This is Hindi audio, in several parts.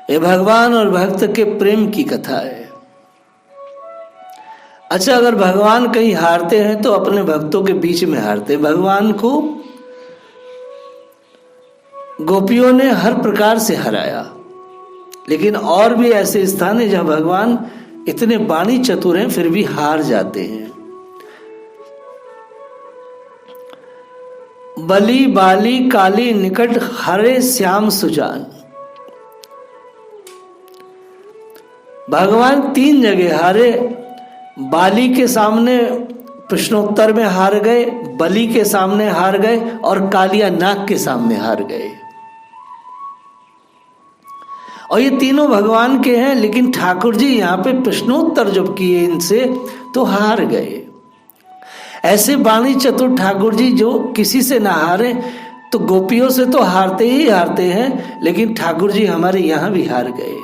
ये भगवान और भक्त के प्रेम की कथा है। अच्छा, अगर भगवान कहीं हारते हैं तो अपने भक्तों के बीच में हारते हैं। भगवान को गोपियों ने हर प्रकार से हराया, लेकिन और भी ऐसे स्थान है जहां भगवान इतने वाणी चतुर हैं फिर भी हार जाते हैं। बलि बाली काली निकट हरे श्याम सुजान। भगवान 3 जगह हारे। बाली के सामने प्रश्नोत्तर में हार गए, बलि के सामने हार गए और कालिया नाग के सामने हार गए। और ये तीनों भगवान के हैं, लेकिन ठाकुर जी यहाँ पे प्रश्नोत्तर जब किए इनसे तो हार गए। ऐसे वाणी चतुर ठाकुर जी जो किसी से ना हारे, तो गोपियों से तो हारते ही हारते हैं, लेकिन ठाकुर जी हमारे यहां भी हार गए।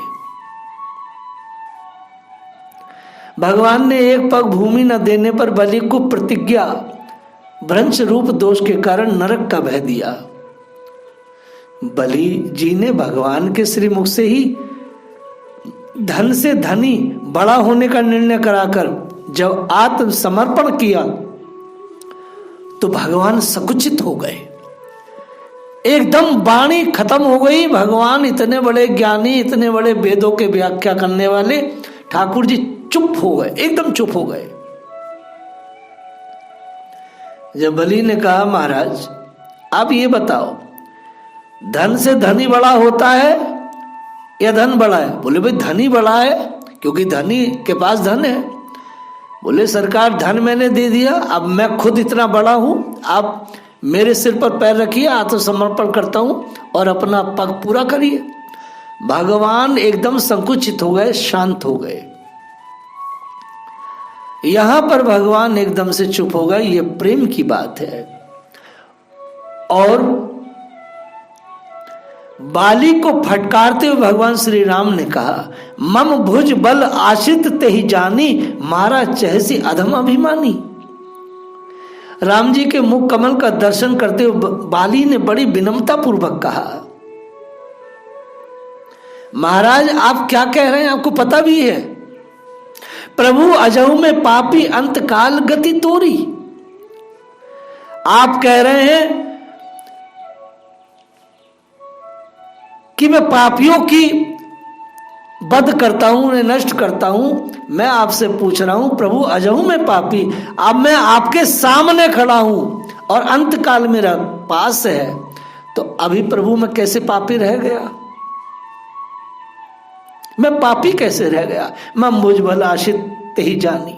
भगवान ने एक पग भूमि न देने पर बलि को प्रतिज्ञा भ्रंश रूप दोष के कारण नरक का भय दिया। बलि जी ने भगवान के श्रीमुख से ही धन से धनी बड़ा होने का निर्णय कराकर जब आत्मसमर्पण किया तो भगवान सकुचित हो गए। एकदम वाणी खत्म हो गई। भगवान इतने बड़े ज्ञानी, इतने बड़े वेदों के व्याख्या करने वाले ठाकुर जी चुप हो गए, एकदम चुप हो गए। जब बलि ने कहा, महाराज आप ये बताओ, धन से धनी बड़ा होता है या धन बड़ा है? बोले भाई धनी बड़ा है, क्योंकि धनी के पास धन है। बोले सरकार धन मैंने दे दिया, अब मैं खुद इतना बड़ा हूं, आप मेरे सिर पर पैर रखिए, आत्मसमर्पण करता हूं और अपना पग पूरा करिए। भगवान एकदम संकुचित हो गए, शांत हो गए। यहां पर भगवान एकदम से चुप हो गए। ये प्रेम की बात है। और बाली को फटकारते हुए भगवान श्री राम ने कहा, मम भुज बल आशित ते ही जानी, मारा चहसी अधम अभिमानी। राम जी के मुख कमल का दर्शन करते हुए बाली ने बड़ी विनम्रता पूर्वक कहा, महाराज आप क्या कह रहे हैं, आपको पता भी है प्रभु अजहू में पापी अंत काल गति तोरी। आप कह रहे हैं कि मैं पापियों की वध करता हूं, उन्हें नष्ट करता हूं। मैं आपसे पूछ रहा हूं प्रभु अजहू में पापी, अब मैं आपके सामने खड़ा हूं और अंत काल मेरा पास है, तो अभी प्रभु मैं कैसे पापी रह गया? मैं पापी कैसे रह गया? मैं मुझ भला आशित ही जानी।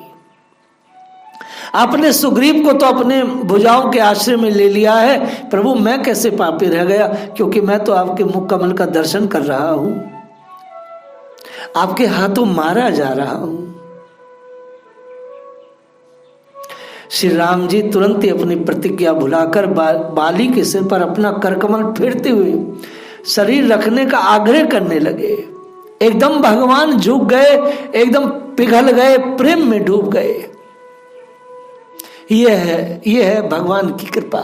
आपने सुग्रीव को तो अपने भुजाओं के आश्रय में ले लिया है, प्रभु मैं कैसे पापी रह गया? क्योंकि मैं तो आपके मुख कमल का दर्शन कर रहा हूं, आपके हाथों मारा जा रहा हूं। श्री राम जी तुरंत ही अपनी प्रतिज्ञा भुलाकर बाली के सिर पर अपना करकमल फेरते हुए शरीर रखने का आग्रह करने लगे। एकदम भगवान झुक गए, एकदम पिघल गए, प्रेम में डूब गए। यह है भगवान की कृपा।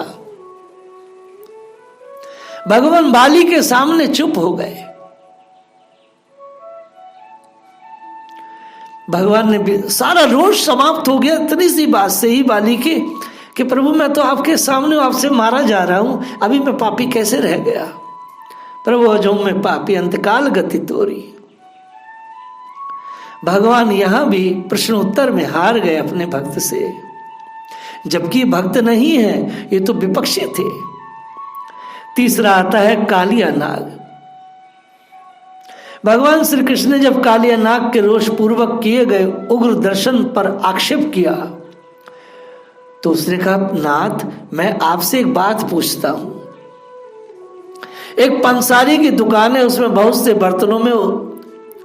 भगवान बाली के सामने चुप हो गए। भगवान ने सारा रोष समाप्त हो गया इतनी सी बात से ही बाली के कि प्रभु मैं तो आपके सामने आपसे मारा जा रहा हूं, अभी मैं पापी कैसे रह गया? प्रभु जो मैं पापी अंतकाल गति तोरी। भगवान यहां भी प्रश्न उत्तर में हार गए अपने भक्त से, जबकि भक्त नहीं है, ये तो विपक्षी थे। तीसरा आता है कालिया नाग। भगवान श्री कृष्ण ने जब कालिया नाग के रोष पूर्वक किए गए उग्र दर्शन पर आक्षेप किया तो उसने कहा, नाथ मैं आपसे एक बात पूछता हूं। एक पंसारी की दुकान है, उसमें बहुत से बर्तनों में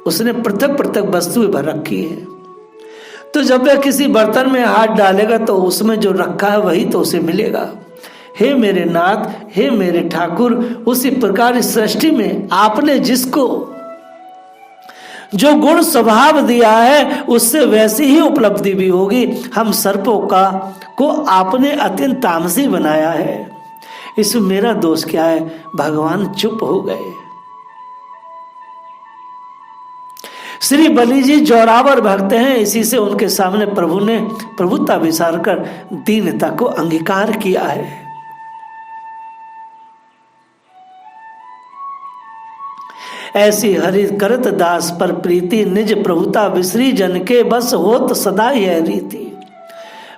उसने पृथक पृथक वस्तुएं भर रखी है। तो जब वह किसी बर्तन में हाथ डालेगा तो उसमें जो रखा है वही तो उसे मिलेगा। हे मेरे नाथ, हे मेरे ठाकुर, उसी प्रकार इस सृष्टि में आपने जिसको जो गुण स्वभाव दिया है उससे वैसी ही उपलब्धि भी होगी। हम सर्पों को आपने अत्यंत तामसी बनाया है, इसमें मेरा दोष क्या है? भगवान चुप हो गए। श्री बलि जी जोरावर भक्त हैं, इसी से उनके सामने प्रभु ने प्रभुता विसार कर दीनता को अंगीकार किया है। ऐसी हरि करत दास पर प्रीति, निज प्रभुता विसरी जन के बस होत सदा यह रीति।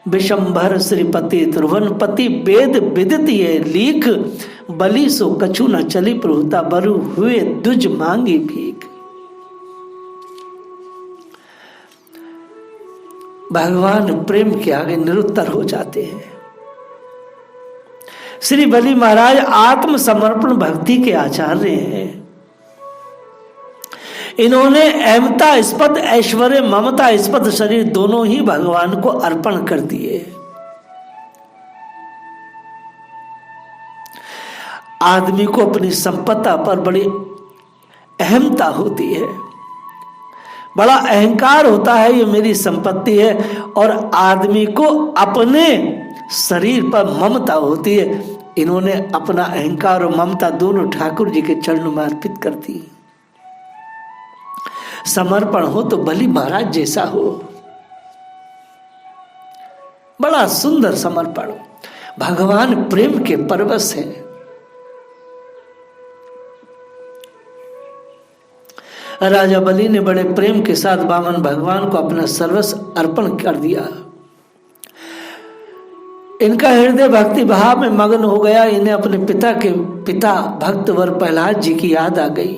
विशंभर श्रीपति त्रिभुवनपति वेद विदित ये लीख, बलि सो कछु न चली प्रभुता बरु हुए दुज मांगी भीख। भगवान प्रेम के आगे निरुत्तर हो जाते हैं। श्री बलि महाराज आत्मसमर्पण भक्ति के आचार्य हैं। इन्होंने अहमतास्पद ऐश्वर्य ममतास्पद शरीर दोनों ही भगवान को अर्पण कर दिए। आदमी को अपनी संपत्ति पर बड़ी अहमता होती है, बड़ा अहंकार होता है, ये मेरी संपत्ति है, और आदमी को अपने शरीर पर ममता होती है। इन्होंने अपना अहंकार और ममता दोनों ठाकुर जी के चरणों में अर्पित कर दी। समर्पण हो तो बलि महाराज जैसा हो, बड़ा सुंदर समर्पण। भगवान प्रेम के परवश है। राजा बलि ने बड़े प्रेम के साथ वामन भगवान को अपना सर्वस्व अर्पण कर दिया। इनका हृदय भक्ति भाव में मग्न हो गया। इन्हें अपने पिता भक्तवर प्रहलाद जी की याद आ गई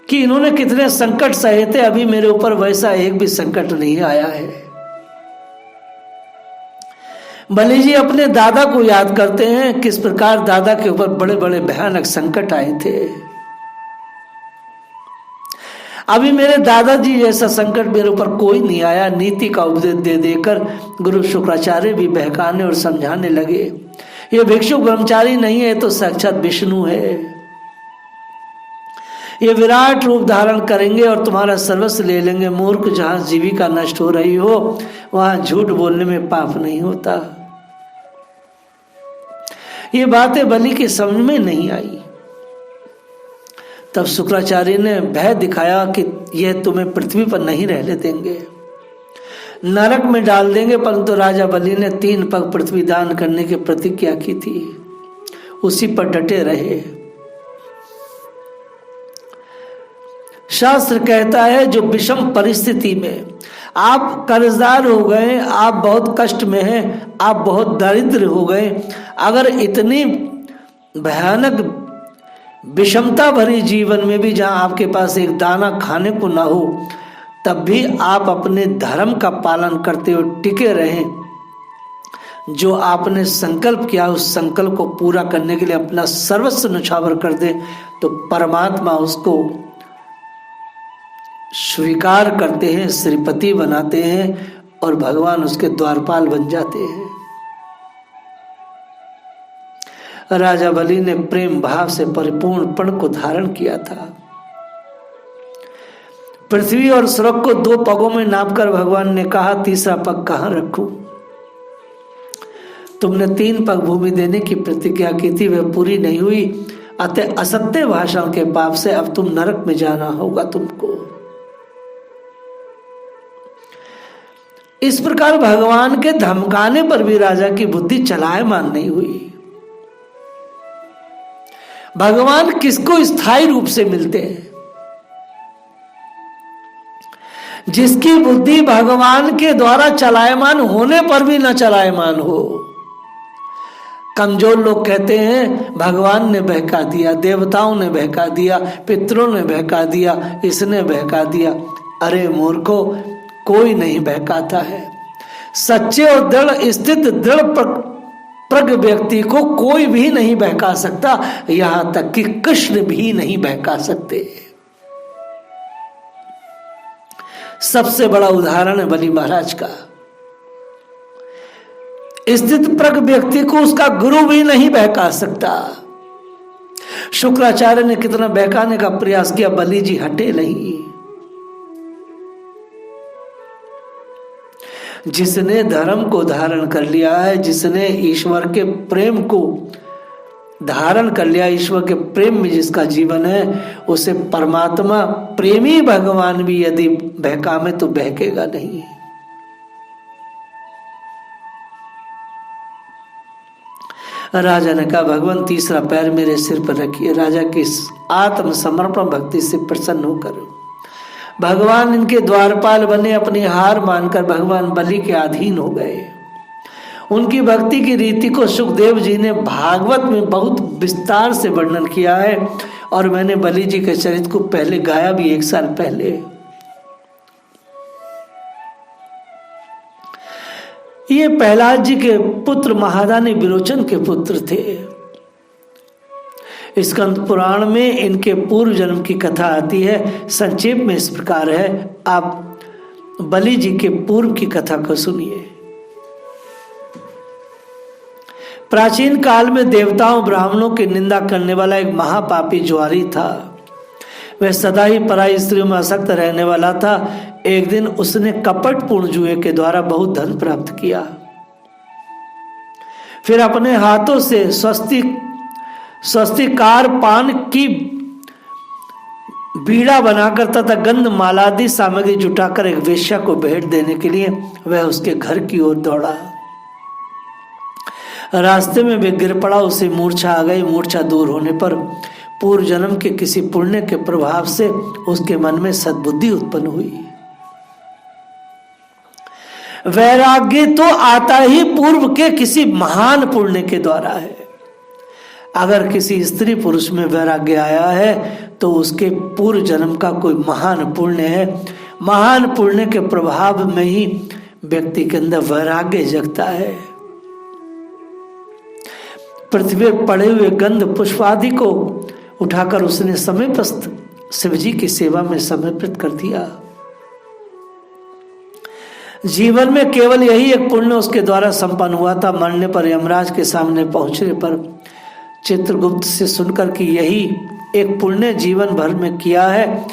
कि इन्होंने कितने संकट सहे थे, अभी मेरे ऊपर वैसा एक भी संकट नहीं आया है। बलि जी अपने दादा को याद करते हैं, किस प्रकार दादा के ऊपर बड़े बड़े भयानक संकट आए थे। अभी मेरे दादाजी जैसा संकट मेरे ऊपर कोई नहीं आया। नीति का उपदेश दे देकर गुरु शुक्राचार्य भी बहकाने और समझाने लगे, ये भिक्षु ब्रह्मचारी नहीं है, तो साक्षात विष्णु है। ये विराट रूप धारण करेंगे और तुम्हारा सर्वस्व ले लेंगे। मूर्ख, जहां जीविका नष्ट हो रही हो वहां झूठ बोलने में पाप नहीं होता। ये बातें बलि की समझ में नहीं आई। तब शुक्राचार्य ने भय दिखाया कि यह तुम्हें पृथ्वी पर नहीं रहने देंगे, नरक में डाल देंगे। परंतु राजा बलि ने 3 पग पृथ्वी दान करने की प्रतिज्ञा की थी, उसी पर डटे रहे। शास्त्र कहता है जो विषम परिस्थिति में आप कर्जदार हो गए, आप बहुत कष्ट में हैं, आप बहुत दरिद्र हो गए, अगर इतनी भयानक विषमता भरी जीवन में भी जहां आपके पास एक दाना खाने को ना हो, तब भी आप अपने धर्म का पालन करते हुए टिके रहें। जो आपने संकल्प किया उस संकल्प को पूरा करने के लिए अपना सर्वस्व न्यौछावर कर दे, तो परमात्मा उसको स्वीकार करते हैं, श्रीपति बनाते हैं और भगवान उसके द्वारपाल बन जाते हैं। राजा बलि ने प्रेम भाव से परिपूर्ण पण को धारण किया था। पृथ्वी और स्वर्ग को 2 पगों में नापकर भगवान ने कहा, तीसरा पग कहां रखूं? तुमने 3 पग भूमि देने की प्रतिज्ञा की थी, वह पूरी नहीं हुई, अतः असत्य भाषण के पाप से अब तुम नरक में जाना होगा तुमको। इस प्रकार भगवान के धमकाने पर भी राजा की बुद्धि चलायमान नहीं हुई। भगवान किसको स्थायी रूप से मिलते हैं? जिसकी बुद्धि भगवान के द्वारा चलायमान होने पर भी न चलायमान हो। कमजोर लोग कहते हैं भगवान ने बहका दिया, देवताओं ने बहका दिया, पितरों ने बहका दिया, इसने बहका दिया। अरे मूर्खो, कोई नहीं बहकाता है। सच्चे और दृढ़ स्थित दृढ़ प्रज्ञ व्यक्ति को कोई भी नहीं बहका सकता, यहां तक कि कृष्ण भी नहीं बहका सकते। सबसे बड़ा उदाहरण है बलि महाराज का। स्थित प्रज्ञ व्यक्ति को उसका गुरु भी नहीं बहका सकता। शुक्राचार्य ने कितना बहकाने का प्रयास किया, बलि जी हटे नहीं। जिसने धर्म को धारण कर लिया है, जिसने ईश्वर के प्रेम को धारण कर लिया, ईश्वर के प्रेम में जिसका जीवन है, उसे परमात्मा प्रेमी भगवान भी यदि बहकावे तो बहकेगा नहीं। राजा ने कहा, भगवान तीसरा पैर मेरे सिर पर रखिए। राजा की आत्मसमर्पण भक्ति से प्रसन्न होकर भगवान इनके द्वारपाल बने, अपनी हार मानकर भगवान बलि के अधीन हो गए। उनकी भक्ति की रीति को सुखदेव जी ने भागवत में बहुत विस्तार से वर्णन किया है, और मैंने बलि जी के चरित्र को पहले गाया भी 1 साल पहले। ये प्रहलाद जी के पुत्र महारानी विरोचन के पुत्र थे। स्कंद पुराण में इनके पूर्व जन्म की कथा आती है। संक्षेप में इस प्रकार है, आप बलि जी के पूर्व की कथा को सुनिए। प्राचीन काल में देवताओं ब्राह्मणों की निंदा करने वाला एक महापापी ज्वारी था। वह सदा ही पराई स्त्रियों में आसक्त रहने वाला था। एक दिन उसने कपटपूर्ण जुए के द्वारा बहुत धन प्राप्त किया। फिर अपने हाथों से स्वस्तिकार पान की बीड़ा बनाकर तथा गंध मालादि सामग्री जुटाकर एक वेश्या को भेंट देने के लिए वह उसके घर की ओर दौड़ा। रास्ते में वे गिर पड़ा, उसे मूर्छा आ गई। मूर्छा दूर होने पर पूर्व जन्म के किसी पुण्य के प्रभाव से उसके मन में सद्बुद्धि उत्पन्न हुई। वैराग्य तो आता ही पूर्व के किसी महान पुण्य के द्वारा है। अगर किसी स्त्री पुरुष में वैराग्य आया है तो उसके पूर्व जन्म का कोई महान पुण्य है। महान पुण्य के प्रभाव में ही व्यक्ति के अंदर वैराग्य जगता है। पृथ्वी पर पड़े हुए गंध पुष्प आदि को उठाकर उसने समीपस्थ शिवजी की सेवा में समर्पित कर दिया। जीवन में केवल यही एक पुण्य उसके द्वारा संपन्न हुआ था। मरने पर यमराज के सामने पहुंचने पर चित्रगुप्त से सुनकर कि यही एक पुण्य जीवन भर में किया है,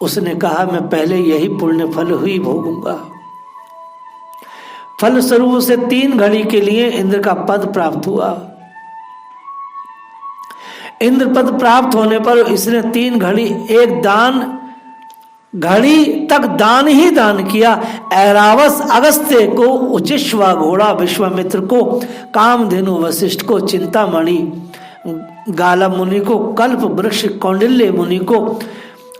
उसने कहा मैं पहले यही पुण्य फल हुई भोगूंगा। फलस्वरूप उसे 3 घड़ी के लिए इंद्र का पद प्राप्त हुआ। इंद्र पद प्राप्त होने पर इसने 3 घड़ी एक घड़ी तक दान ही दान किया। ऐरावत अगस्त्य को, उचिश्वा घोड़ा विश्वामित्र को, कामधेनु वशिष्ठ को, चिंतामणि गाला मुनि को, कल्प वृक्ष कौंडिल्य मुनि को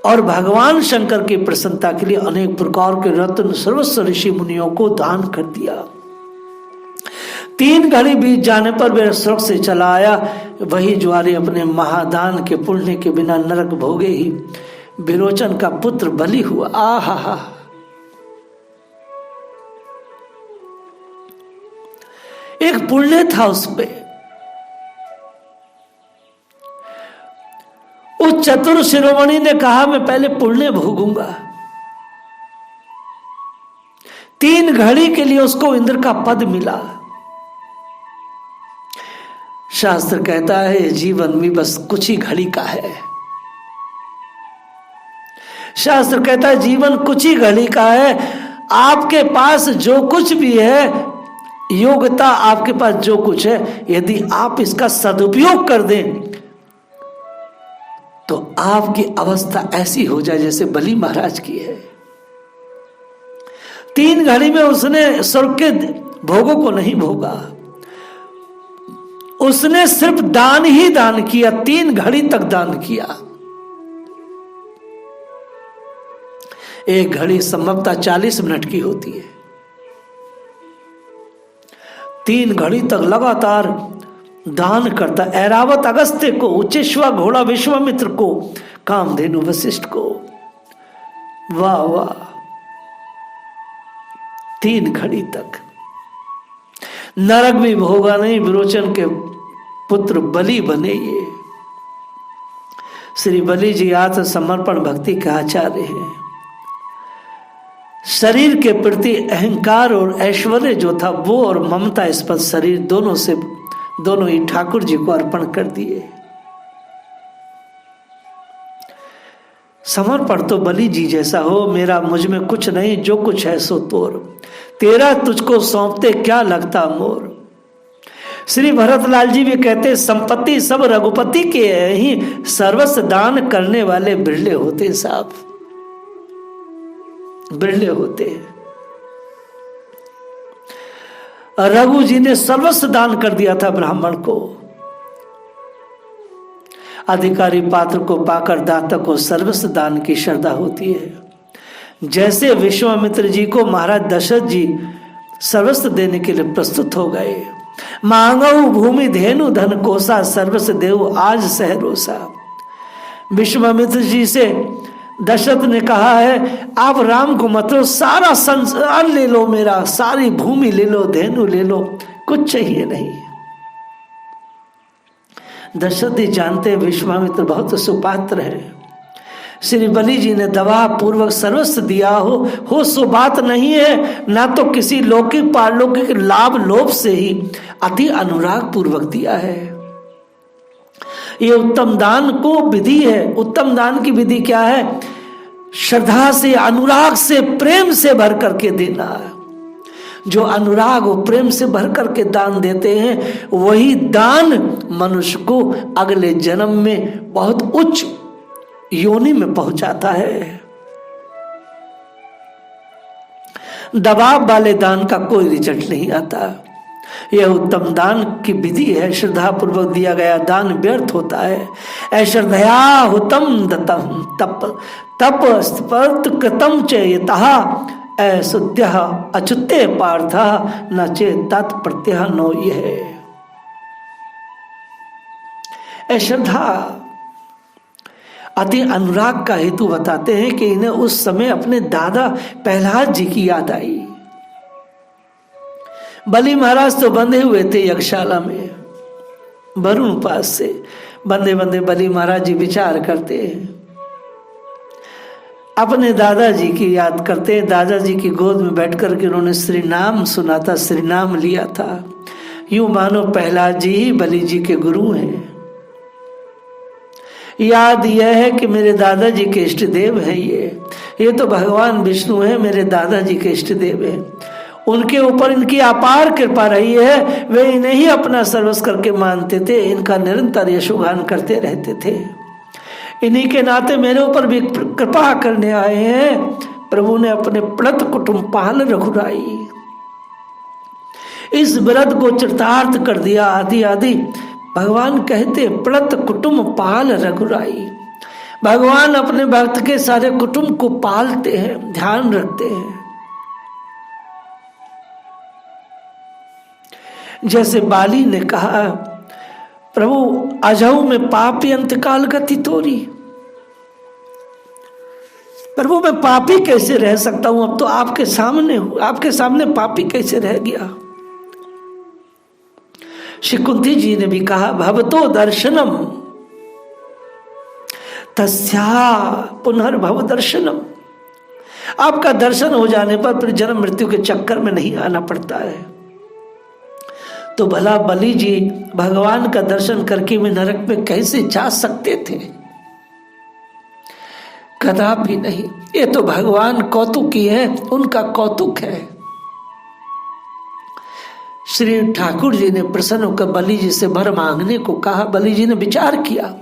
और भगवान शंकर की प्रसन्नता के लिए अनेक प्रकार के रत्न सर्वस्व ऋषि मुनियों को दान कर दिया। 3 घड़ी बीत जाने पर वह स्वर्ग से चला आया। वही ज्वारी अपने महादान के पुण्य के बिना नरक भोगे ही विरोचन का पुत्र बलि हुआ। आहा, एक पुण्य था उस पे। उस चतुर शिरोमणि ने कहा मैं पहले पुण्य भोगूंगा। 3 घड़ी के लिए उसको इंद्र का पद मिला। शास्त्र कहता है जीवन भी बस कुछ ही घड़ी का है। शास्त्र कहता है जीवन कुछ ही घड़ी का है। आपके पास जो कुछ भी है, योग्यता आपके पास जो कुछ है, यदि आप इसका सदुपयोग कर दें तो आपकी अवस्था ऐसी हो जाए जैसे बलि महाराज की है। 3 घड़ी में उसने स्वर्ग के भोगों को नहीं भोगा, उसने सिर्फ दान ही दान किया। 3 घड़ी तक दान किया। 1 घड़ी संभवतः 40 मिनट की होती है। 3 घड़ी तक लगातार दान करता। ऐरावत अगस्त्य को, उचिश्वा घोड़ा विश्वामित्र को, कामधेनु वशिष्ठ को। वाह वाह, 3 घड़ी तक नरक भी भोगा नहीं। विरोचन के पुत्र बलि बने। ये श्री बलि जी आत्मसमर्पण भक्ति के आचार्य हैं। शरीर के प्रति अहंकार और ऐश्वर्य जो था वो और ममता इस पर शरीर दोनों ही ठाकुर जी को अर्पण कर दिए। समर्पण तो बलि जी जैसा हो। मेरा मुझ में कुछ नहीं, जो कुछ है सो तोर, तेरा तुझको सौंपते क्या लगता मोर। श्री भरतलाल जी भी कहते संपत्ति सब रघुपति के ही, सर्वस्व दान करने वाले बिरले होते साहब, बिरले होते। रघु जी ने सर्वस्व दान कर दिया था ब्राह्मण को। अधिकारी पात्र को पाकर दाता को सर्वस्व दान की श्रद्धा होती है। जैसे विश्वामित्र जी को महाराज दशरथ जी सर्वस्व देने के लिए प्रस्तुत हो गए। मांगऊ भूमि धेनु धन कोसा, सर्वस्व देव आज सहरोसा। विश्वामित्र जी से दशरथ ने कहा है आप राम को मतलब सारा संसार ले लो, मेरा सारी भूमि ले लो, धेनु ले लो, कुछ चाहिए नहीं। दशरथ जी जानते हैं विश्वामित्र बहुत सुपात्र है। श्री बलि जी ने दवा पूर्वक सर्वस्व दिया हो सो बात नहीं है, ना तो किसी लौकिक पारलौकिक लाभ लोभ से ही अति अनुराग पूर्वक दिया है। ये उत्तम दान को विधि है। उत्तम दान की विधि क्या है? श्रद्धा से, अनुराग से, प्रेम से भर करके देना। जो अनुराग और प्रेम से भर करके दान देते हैं वही दान मनुष्य को अगले जन्म में बहुत उच्च योनि में पहुंचाता है। दबाव वाले दान का कोई रिजल्ट नहीं आता। यह उत्तम दान की विधि है। श्रद्धा पूर्वक दिया गया दान व्यर्थ होता है। अश्रद्धया हुतम दत्तम तप तप स्पर्त कृतम चेतः अशुद्ध अच्युते पार्थ न चेत तत्प्रत्यय नो। यह अश्रद्धा अति अनुराग का हेतु बताते हैं कि इन्हें उस समय अपने दादा प्रहलाद जी की याद आई। बलि महाराज तो बंधे हुए थे यज्ञशाला में, वरुण पास से बंधे बंधे बलि महाराज जी विचार करते हैं, अपने दादाजी की याद करते हैं। दादाजी की गोद में बैठकर के उन्होंने श्री नाम सुना था, श्री नाम लिया था। यूं मानो प्रहलाद जी ही बलि जी के गुरु हैं। याद यह है कि मेरे दादाजी के इष्ट देव हैं। ये तो भगवान विष्णु है, मेरे दादाजी के इष्ट देव है। उनके ऊपर इनकी अपार कृपा रही है। वे इन्हें ही अपना सर्वस्व करके मानते थे, इनका निरंतर यशोगान करते रहते थे। इन्हीं के नाते मेरे ऊपर भी कृपा करने आए हैं। प्रभु ने अपने प्लत कुटुंब पाल रघुराई, इस व्रत को चरितार्थ कर दिया। आदि आदि भगवान कहते प्लत कुटुंब पाल रघुराई। भगवान अपने भक्त के सारे कुटुंब को पालते हैं, ध्यान रखते हैं। जैसे बाली ने कहा प्रभु अजहू में पापी अंतकाल गति तोरी। प्रभु मैं पापी कैसे रह सकता हूं? अब तो आपके सामने हूं, आपके सामने पापी कैसे रह गया? श्री कुंती जी ने भी कहा भवतो दर्शनम तस्या पुनर्भव दर्शनम। आपका दर्शन हो जाने पर फिर जन्म मृत्यु के चक्कर में नहीं आना पड़ता है। तो भला बलि जी भगवान का दर्शन करके वे नरक में कैसे जा सकते थे? कदापि नहीं। ये तो भगवान कौतुकी है, उनका कौतुक है। श्री ठाकुर जी ने प्रसन्न होकर बलि जी से वर मांगने को कहा। बलि जी ने विचार किया,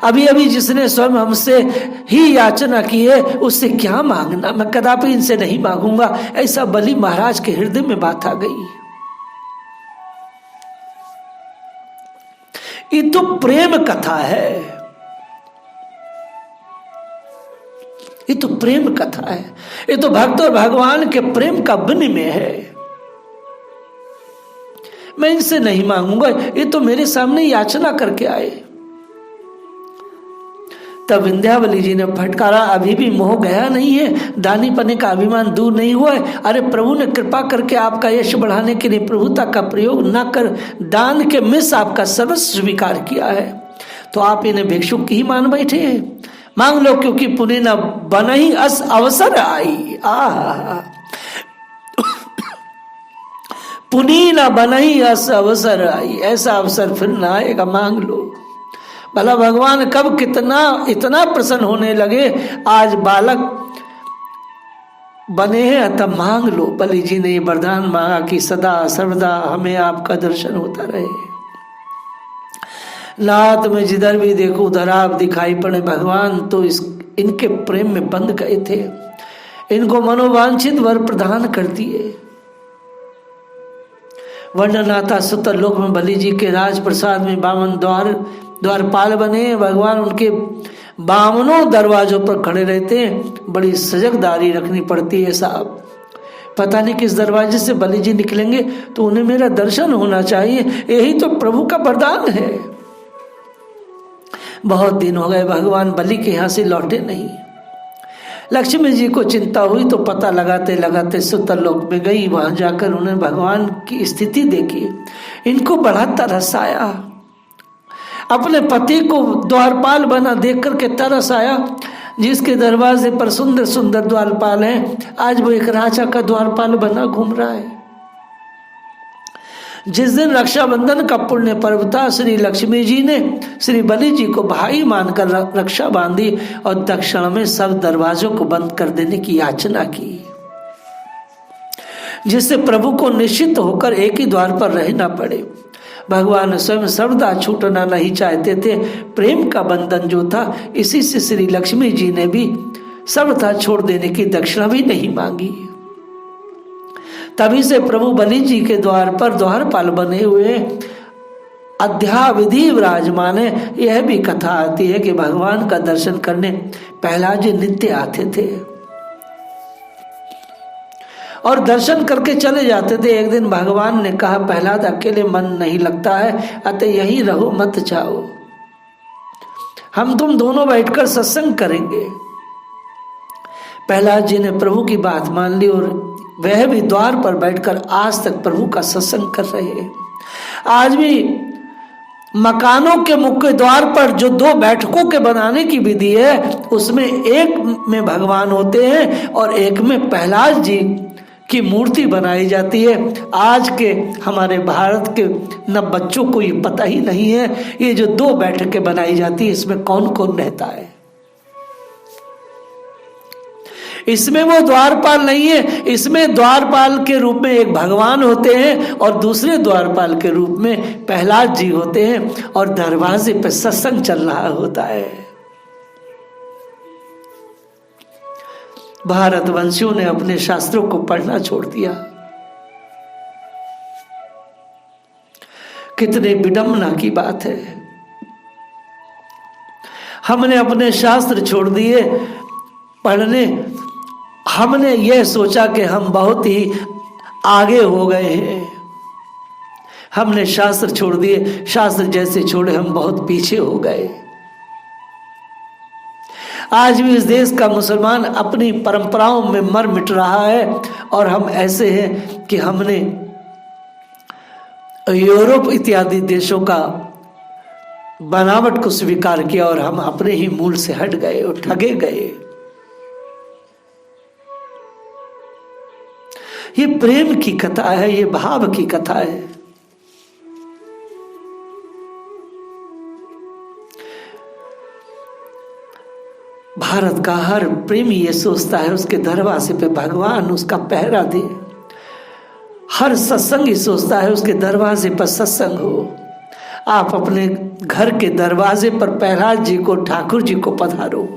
अभी अभी जिसने स्वयं हमसे ही याचना की है उससे क्या मांगना, मैं कदापि इनसे नहीं मांगूंगा। ऐसा बलि महाराज के हृदय में बात आ गई। ये तो प्रेम कथा है, ये तो प्रेम कथा है। ये तो भक्त और भगवान के प्रेम का विनिमय है। मैं इनसे नहीं मांगूंगा, ये तो मेरे सामने याचना करके आए। तब विंध्यावली जी ने फटकारा, अभी भी मोह गया नहीं है, दानी पने का अभिमान दूर नहीं हुआ है। अरे प्रभु ने कृपा करके आपका यश बढ़ाने के लिए प्रभुता का प्रयोग न कर दान के मिस आपका सर्वस्व स्वीकार किया है, तो आप इन्हें भिक्षुक ही मान बैठे हैं। मांग लो, क्योंकि पुण्य न बना ही अस अवसर आई। पुण्य न बना ही अस अवसर आई, ऐसा अवसर फिर ना आएगा, मांग लो। भला भगवान कब कितना इतना प्रसन्न होने लगे। आज बालक बने हैं तब मांग लो। बलि जी ने वरदान मांगा कि सदा सर्वदा हमें आपका दर्शन होता रहे। रात में जिधर भी देखो उधर आप दिखाई पड़े। भगवान तो इनके प्रेम में बंध गए थे, इनको मनोवांछित वर प्रदान कर दिए। वर्णन आता सुतर लोक में बलि जी के राजप्रसाद में बामन द्वारपाल बने। भगवान उनके बामनों दरवाजों पर खड़े रहते हैं। बड़ी सजगदारी रखनी पड़ती है साहब, पता नहीं किस दरवाजे से बलि जी निकलेंगे तो उन्हें मेरा दर्शन होना चाहिए, यही तो प्रभु का वरदान है। बहुत दिन हो गए भगवान बलि के यहाँ से लौटे नहीं। लक्ष्मी जी को चिंता हुई तो पता लगाते लगाते सुतर लोक में गई। वहां जाकर उन्हें भगवान की स्थिति देखी, इनको बड़ा तरस आया। अपने पति को द्वारपाल बना देख करके तरस आया। जिसके दरवाजे पर सुंदर सुंदर द्वारपाल हैं, आज वो एक राजा का द्वारपाल बना घूम रहा है। जिस दिन रक्षाबंधन का पुण्य पर्व था, श्री लक्ष्मी जी ने श्री बलि जी को भाई मानकर रक्षा बांधी और दक्षिण में सब दरवाजों को बंद कर देने की याचना की, जिससे प्रभु को निश्चित होकर एक ही द्वार पर रहना पड़े। भगवान स्वयं सर्वदा छूटना नहीं चाहते थे। प्रेम का बंधन जो था, इसी से श्री लक्ष्मी जी ने भी सर्वथा छोड़ देने की दक्षिणा भी नहीं मांगी। तभी से प्रभु बलि जी के द्वार पर द्वारपाल बने हुए अध्याविधि विराजमान है। यह भी कथा आती है कि भगवान का दर्शन करने प्रहलाद जी नित्य आते थे और दर्शन करके चले जाते थे। एक दिन भगवान ने कहा, प्रहलाद अकेले मन नहीं लगता है, अतः यहीं रहो, मत जाओ, हम तुम दोनों बैठकर सत्संग करेंगे। प्रहलाद जी ने प्रभु की बात मान ली और वह भी द्वार पर बैठकर आज तक प्रभु का सत्संग कर रहे हैं। आज भी मकानों के मुख्य द्वार पर जो 2 बैठकों के बनाने की विधि है, उसमें एक में भगवान होते हैं और एक में प्रहलाद जी की मूर्ति बनाई जाती है। आज के हमारे भारत के न बच्चों को ये पता ही नहीं है, ये जो 2 बैठकें बनाई जाती है इसमें कौन कौन रहता है। इसमें वो द्वारपाल नहीं है, इसमें द्वारपाल के रूप में एक भगवान होते हैं और दूसरे द्वारपाल के रूप में प्रहलाद जी होते हैं और दरवाजे पर सत्संग चल रहा होता है। भारतवंशियों ने अपने शास्त्रों को पढ़ना छोड़ दिया। कितने विडंबना की बात है, हमने अपने शास्त्र छोड़ दिए पढ़ने। हमने यह सोचा कि हम बहुत ही आगे हो गए हैं, हमने शास्त्र छोड़ दिए। शास्त्र जैसे छोड़े हम बहुत पीछे हो गए। आज भी इस देश का मुसलमान अपनी परंपराओं में मर मिट रहा है और हम ऐसे हैं कि हमने यूरोप इत्यादि देशों का बनावट को स्वीकार किया और हम अपने ही मूल से हट गए और ठगे गए। ये प्रेम की कथा है, ये भाव की कथा है। भारत का हर प्रेमी ये सोचता है उसके दरवाजे पे भगवान उसका पहरा दे। हर सत्संगी सोचता है उसके दरवाजे पर सत्संग हो। आप अपने घर के दरवाजे पर प्रहलाद जी को, ठाकुर जी को पधारो।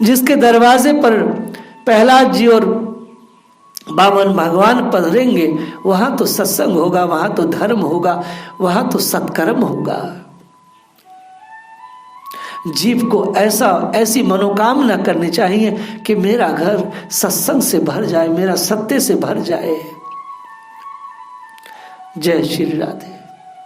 जिसके दरवाजे पर प्रहलाद जी और बामन भगवान पधरेंगे, वहां तो सत्संग होगा, वहां तो धर्म होगा, वहां तो सत्कर्म होगा। जीव को ऐसी मनोकामना करनी चाहिए कि मेरा घर सत्संग से भर जाए, मेरा सत्य से भर जाए। जय श्री राधे।